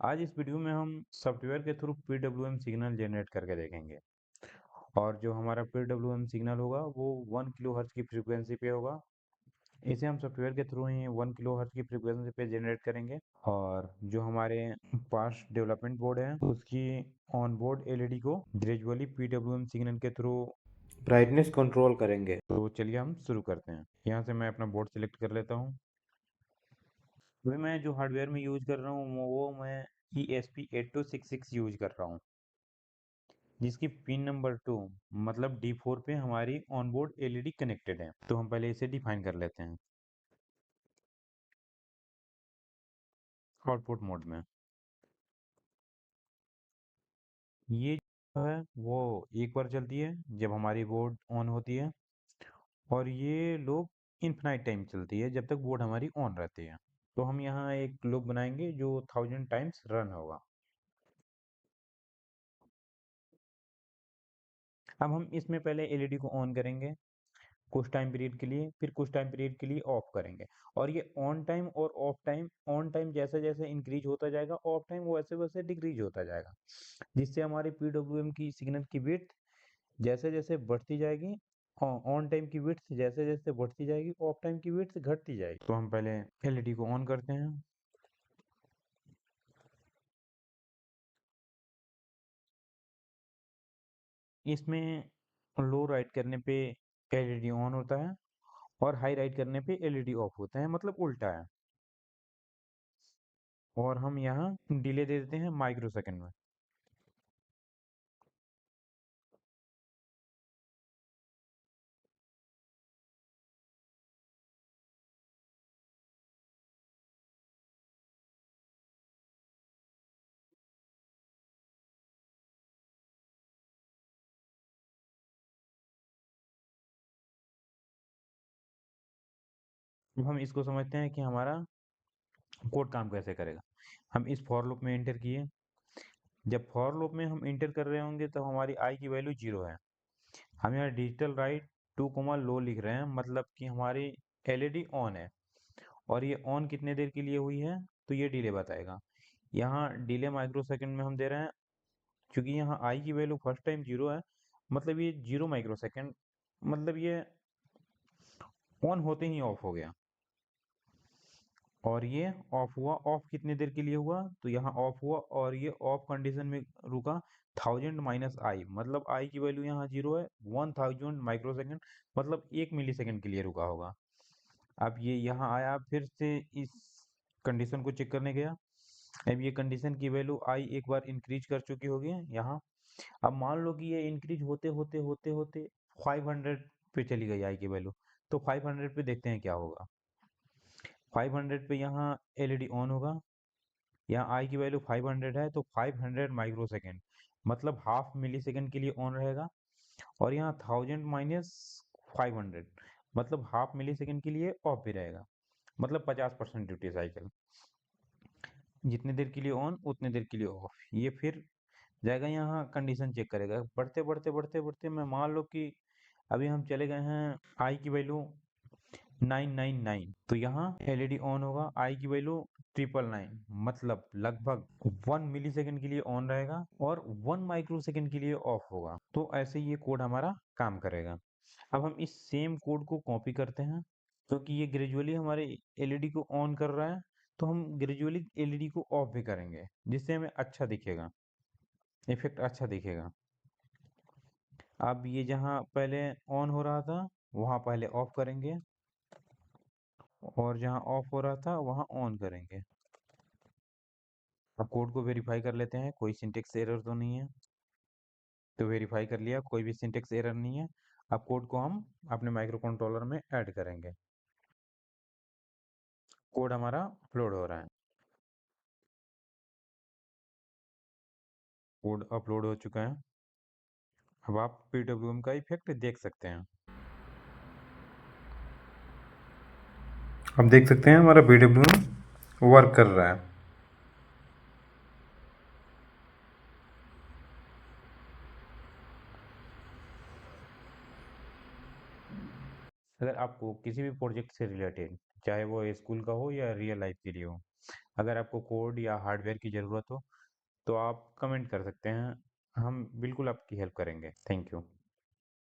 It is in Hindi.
आज इस वीडियो में हम सॉफ्टवेयर के थ्रू पीडब्ल्यूएम सिग्नल जनरेट करके देखेंगे। और जो हमारा पीडब्ल्यूएम सिग्नल होगा वो 1 किलोहर्ट्ज की फ्रीक्वेंसी पे होगा। इसे हम सॉफ्टवेयर के थ्रू ही 1 किलोहर्ट्ज की फ्रीक्वेंसी पे जनरेट करेंगे। और जो हमारे पास डेवलपमेंट बोर्ड है उसकी ऑन बोर्ड एलईडी को ग्रेजुअली पीडब्ल्यूएम सिग्नल के थ्रू ब्राइटनेस कंट्रोल करेंगे। तो चलिए हम शुरू करते हैं। यहाँ से मैं अपना बोर्ड सिलेक्ट कर लेता हूँ। अभी मैं जो हार्डवेयर में यूज कर रहा हूँ वो मैं ESP8266 यूज कर रहा हूँ, जिसकी पिन नंबर 2 मतलब D4 पे हमारी ऑनबोर्ड एलईडी कनेक्टेड है। तो हम पहले इसे डिफाइन कर लेते हैं आउटपुट मोड में। ये जो है वो एक बार चलती है जब हमारी बोर्ड ऑन होती है, और ये लूप इनफिनाइट टाइम चलती है जब तक बोर्ड हमारी ऑन रहती है। तो हम यहाँ एक लूप बनाएंगे जो 1000 टाइम्स रन होगा। अब हम इसमें पहले एलईडी को ऑन करेंगे कुछ टाइम पीरियड के लिए, फिर कुछ टाइम पीरियड के लिए ऑफ करेंगे। और ये ऑन टाइम और ऑफ टाइम, ऑन टाइम जैसे जैसे इंक्रीज होता जाएगा, ऑफ टाइम वैसे वैसे डिक्रीज होता जाएगा, जिससे हमारी पीडब्ल्यूएम की सिग्नल की विड्थ जैसे जैसे बढ़ती जाएगी, ऑन टाइम की विड्थ जैसे जैसे बढ़ती जाएगी, ऑफ टाइम की विड्थ घटती जाएगी। तो हम पहले एलईडी को ऑन करते हैं। इसमें लो राइट करने पे एलईडी ऑन होता है और हाई राइट करने पे एलईडी ऑफ होता है, मतलब उल्टा है। और हम यहाँ डिले दे देते हैं माइक्रो सेकंड में। अब हम इसको समझते हैं कि हमारा कोड काम कैसे करेगा। हम इस फॉर लूप में एंटर किए। जब फॉर लूप में हम एंटर कर रहे होंगे तो हमारी आई की वैल्यू 0 है। हम यहाँ डिजिटल राइट 2 लो लिख रहे हैं, मतलब कि हमारी एलईडी ऑन है। और ये ऑन कितने देर के लिए हुई है तो ये डिले बताएगा। यहाँ डिले माइक्रो सेकंड में हम दे रहे हैं, क्योंकि यहाँ आई की वैल्यू फर्स्ट टाइम 0 है, मतलब ये 0 माइक्रो सेकंड, मतलब ये ऑन होते ही ऑफ हो गया। और ये ऑफ हुआ, ऑफ कितने देर के लिए हुआ तो यहाँ ऑफ हुआ और ये ऑफ कंडीशन में रुका 1000 - I, मतलब आई की वैल्यू यहाँ 0 है। 1000 माइक्रो सेकंड मतलब 1 मिली सेकंड के लिए रुका होगा। अब ये यहाँ आया, फिर से इस कंडीशन को चेक करने गया। अब ये कंडीशन की वैल्यू आई एक बार इंक्रीज कर चुकी होगी यहाँ। अब मान लो कि ये इंक्रीज होते होते होते होते 500 पे चली गई आई की वैल्यू। तो 500 पे देखते हैं क्या होगा। 500 पे यहाँ एलईडी ऑन होगा। यहाँ आई की वैल्यू 500 है तो 500 माइक्रो सेकेंड मतलब हाफ मिली सेकेंड के लिए ऑन रहेगा। और यहाँ 1000 - 500 मतलब हाफ मिली सेकेंड के लिए ऑफ भी रहेगा, मतलब 50% ड्यूटी साइकिल। जितने देर के लिए ऑन उतने देर के लिए ऑफ। ये फिर जाएगा यहाँ कंडीशन चेक करेगा, बढ़ते बढ़ते बढ़ते बढ़ते मैं मान लो कि अभी हम चले गए हैं आई की वैल्यू 999, तो यहाँ एलईडी ऑन होगा। आई की वैल्यू 999 मतलब लगभग 1 मिली सेकेंड के लिए ऑन रहेगा और 1 माइक्रो सेकेंड के लिए ऑफ होगा। तो ऐसे ये कोड हमारा काम करेगा। अब हम इस सेम कोड को कॉपी करते हैं, क्योंकि ये ग्रेजुअली हमारे एलईडी को ऑन कर रहा है, तो हम ग्रेजुअली एलईडी को ऑफ भी करेंगे, जिससे हमें अच्छा दिखेगा, इफेक्ट अच्छा दिखेगा। अब ये जहाँ पहले ऑन हो रहा था वहाँ पहले ऑफ करेंगे, और जहाँ ऑफ हो रहा था वहाँ ऑन करेंगे। अब कोड को वेरीफाई कर लेते हैं, कोई सिंटेक्स एरर तो नहीं है। तो वेरीफाई कर लिया, कोई भी सिंटेक्स एरर नहीं है। अब कोड को हम अपने माइक्रो कंट्रोलर में ऐड करेंगे। कोड हमारा अपलोड हो रहा है। कोड अपलोड हो चुका है। अब आप पीडब्ल्यूएम का इफेक्ट देख सकते हैं। अब देख सकते हैं हमारा पीडब्ल्यूएम वर्क कर रहा है। अगर आपको किसी भी प्रोजेक्ट से रिलेटेड, चाहे वो स्कूल का हो या रियल लाइफ के लिए हो, अगर आपको कोड या हार्डवेयर की ज़रूरत हो तो आप कमेंट कर सकते हैं, हम बिल्कुल आपकी हेल्प करेंगे। Thank you.